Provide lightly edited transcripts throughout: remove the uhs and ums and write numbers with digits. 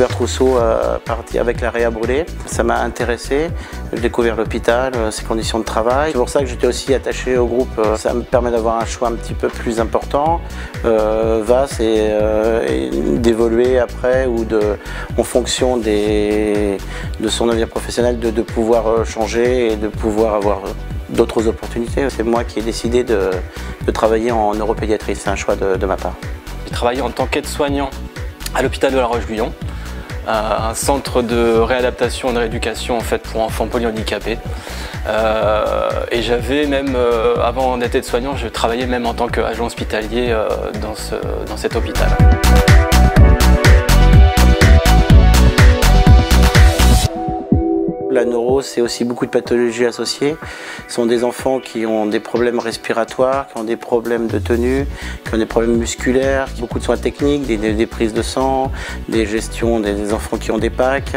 découvert Trousseau avec la Réa brûlée. Ça m'a intéressé. J'ai découvert l'hôpital, ses conditions de travail. C'est pour ça que j'étais aussi attaché au groupe. Ça me permet d'avoir un choix un petit peu plus important, vaste et d'évoluer après ou en fonction de son avenir professionnel, de pouvoir changer et de pouvoir avoir d'autres opportunités. C'est moi qui ai décidé de travailler en neuropédiatrie. C'est un choix de ma part. J'ai travaillé en tant qu'aide-soignant à l'hôpital de La Roche-Guyon, un centre de réadaptation et de rééducation en fait, pour enfants polyhandicapés. Et j'avais même, avant d'être aide-soignant, je travaillais même en tant qu'agent hospitalier dans cet hôpital. La neuro, c'est aussi beaucoup de pathologies associées. Ce sont des enfants qui ont des problèmes respiratoires, qui ont des problèmes de tenue, qui ont des problèmes musculaires, beaucoup de soins techniques, des prises de sang, des gestions des enfants qui ont des PAC,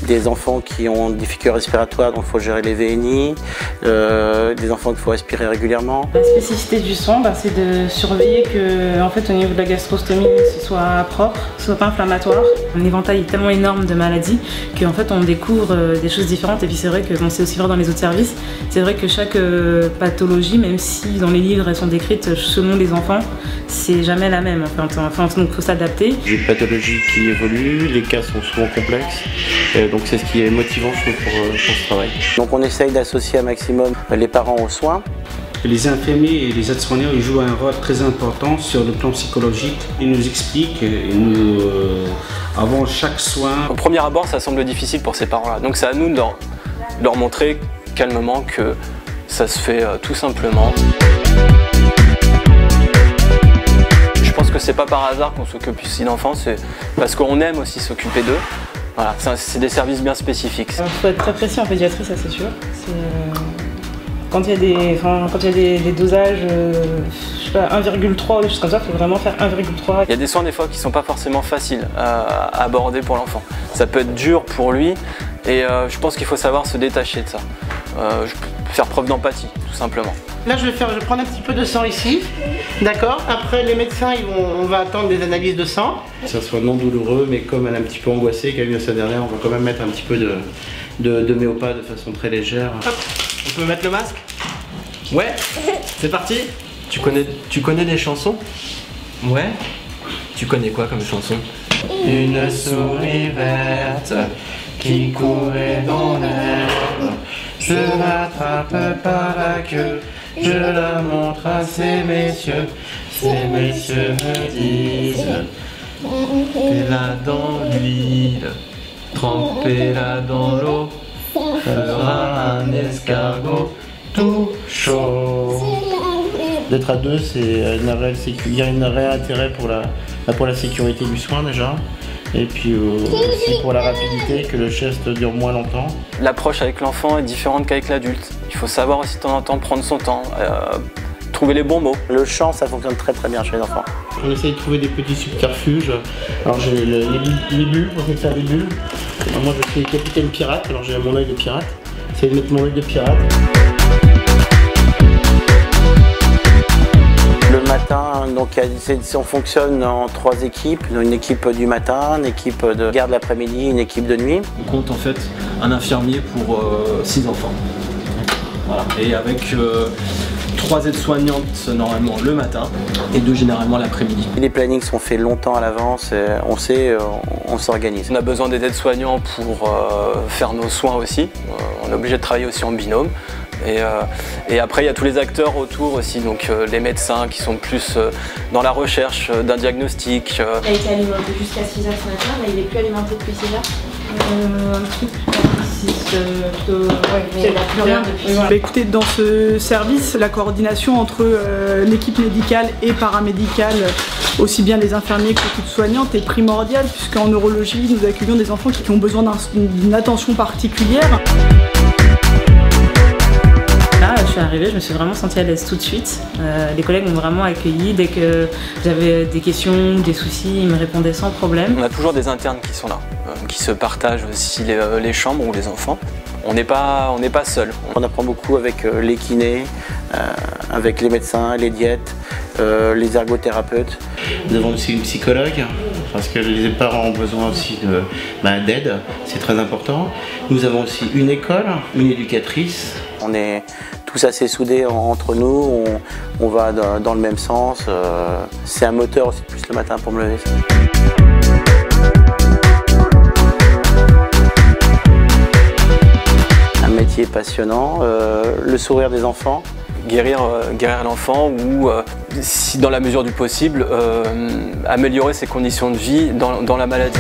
des enfants qui ont des difficultés respiratoires, donc il faut gérer les VNI, des enfants qu'il faut aspirer régulièrement. La spécificité du soin, c'est de surveiller que, en fait, au niveau de la gastrostomie, ce soit propre, ce soit pas inflammatoire. Un éventail est tellement énorme de maladies qu'en fait, on découvre des choses différentes. Et puis c'est vrai que c'est aussi vrai dans les autres services. C'est vrai que chaque pathologie, même si dans les livres elles sont décrites selon les enfants, c'est jamais la même. Enfin, donc il faut s'adapter. J'ai une pathologie qui évolue, les cas sont souvent complexes, donc c'est ce qui est motivant je trouve, pour ce travail. Donc on essaye d'associer un maximum les parents aux soins. Les infirmiers et les aides-soignants jouent un rôle très important sur le plan psychologique. Ils nous expliquent, avant chaque soin. Au premier abord, ça semble difficile pour ces parents-là. Donc c'est à nous de leur montrer calmement que ça se fait tout simplement. Je pense que c'est pas par hasard qu'on s'occupe ici d'enfants, c'est parce qu'on aime aussi s'occuper d'eux. Voilà, c'est des services bien spécifiques. Il faut être très précis en pédiatrie, ça c'est sûr. Quand il y a des dosages, je sais pas, 1,3 ou des choses comme ça, il faut vraiment faire 1,3. Il y a des soins des fois qui ne sont pas forcément faciles à aborder pour l'enfant. Ça peut être dur pour lui et je pense qu'il faut savoir se détacher de ça. Faire preuve d'empathie, tout simplement. Là je vais prendre un petit peu de sang ici, d'accord. Après les médecins, on va attendre des analyses de sang. Que ça soit non douloureux, mais comme elle est un petit peu angoissée, qu'elle vient de sa dernière, on va quand même mettre un petit peu de méopa de façon très légère. Hop. On peut mettre le masque? Ouais, c'est parti. Tu connais des chansons? Ouais. Tu connais quoi comme chanson? Une souris verte qui courait dans l'herbe. Je l'attrape par la queue, je la montre à ces messieurs. Ces messieurs me disent: trempez-la dans l'huile, trempez-la dans l'eau, fera un escargot tout chaud. D'être à deux, c'est il y a un réel intérêt pour la sécurité du soin déjà, et puis aussi pour la rapidité, que le geste dure moins longtemps. L'approche avec l'enfant est différente qu'avec l'adulte. Il faut savoir aussi de temps en temps prendre son temps, trouver les bons mots. Le chant, ça fonctionne très très bien chez les enfants. On essaye de trouver des petits subterfuges. Alors j'ai les bulles, on essaie de faire des bulles. Alors moi je suis capitaine pirate, alors j'ai mon œil de pirate. J'essaie de mettre mon œil de pirate. Le matin, donc on fonctionne en 3 équipes. Une équipe du matin, une équipe de garde l'après-midi, une équipe de nuit. On compte en fait un infirmier pour 6 enfants. Voilà. Et avec 3 aides-soignantes normalement le matin et 2 généralement l'après-midi. Les plannings sont faits longtemps à l'avance, on sait, on s'organise. On a besoin des aides-soignants pour faire nos soins aussi. On est obligé de travailler aussi en binôme. Et après, il y a tous les acteurs autour aussi, donc les médecins qui sont plus dans la recherche d'un diagnostic. Il a été alimenté jusqu'à 6h ce matin, mais il n'est plus alimenté depuis 6h. Un truc plutôt, mais il n'a plus rien depuis. Écoutez, dans ce service, la coordination entre l'équipe médicale et paramédicale, aussi bien les infirmiers que l'équipe soignante, est primordiale, puisqu'en neurologie, nous accueillons des enfants qui ont besoin d'une attention particulière. Là, je suis arrivée, je me suis vraiment sentie à l'aise tout de suite. Les collègues m'ont vraiment accueillie. Dès que j'avais des questions, des soucis, ils me répondaient sans problème. On a toujours des internes qui sont là, qui se partagent aussi les chambres ou les enfants. On n'est pas seul. On apprend beaucoup avec les kinés, avec les médecins, les diètes, les ergothérapeutes. Nous avons aussi une psychologue, parce que les parents ont besoin aussi d'aide, c'est très important. Nous avons aussi une école, une éducatrice. On est tous assez soudés entre nous, on va dans le même sens. C'est un moteur aussi de plus le matin pour me lever. Un métier passionnant, le sourire des enfants. Guérir l'enfant ou, si dans la mesure du possible, améliorer ses conditions de vie dans la maladie.